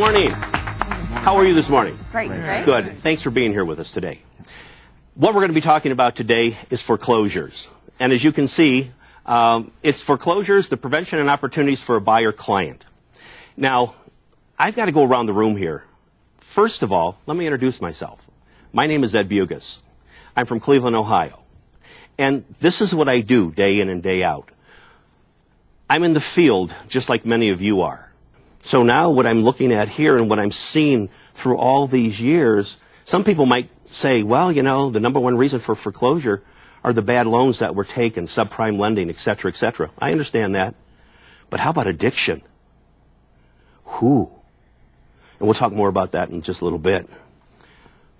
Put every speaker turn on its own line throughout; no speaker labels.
morning. How are you this morning?
Great.
Good. Thanks for being here with us today. What we're going to be talking about today is foreclosures. And as you can see, it's foreclosures, the prevention and opportunities for a buyer client. Now, I've got to go around the room here. First of all, let me introduce myself. My name is Ed Bugas. I'm from Cleveland, Ohio. And this is what I do day in and day out. I'm in the field just like many of you are. So now what I'm looking at here and what I'm seeing through all these years, some people might say, well, you know, the number one reason for foreclosure are the bad loans that were taken, subprime lending, et cetera, et cetera. I understand that. But how about addiction? And we'll talk more about that in just a little bit.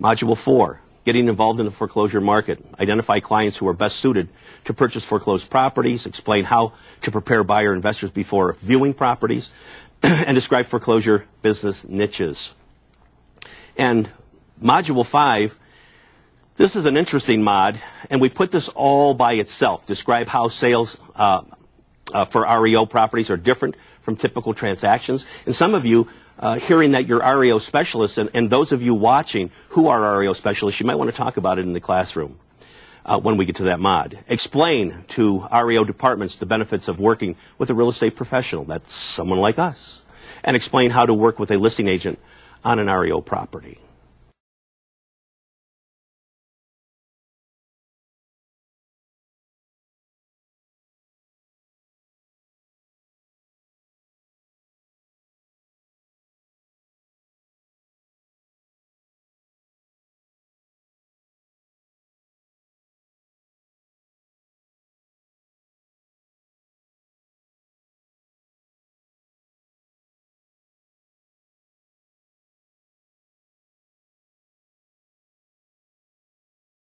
Module 4, getting involved in the foreclosure market. Identify clients who are best suited to purchase foreclosed properties. Explain how to prepare buyer investors before viewing properties. And describe foreclosure business niches. And Module 5, this is an interesting mod, and we put this all by itself. Describe how sales for REO properties are different from typical transactions. And some of you, hearing that you're REO specialists, and those of you watching who are REO specialists, you might want to talk about it in the classroom when we get to that mod. Explain to REO departments the benefits of working with a real estate professional. That's someone like us. And explain how to work with a listing agent on an REO property.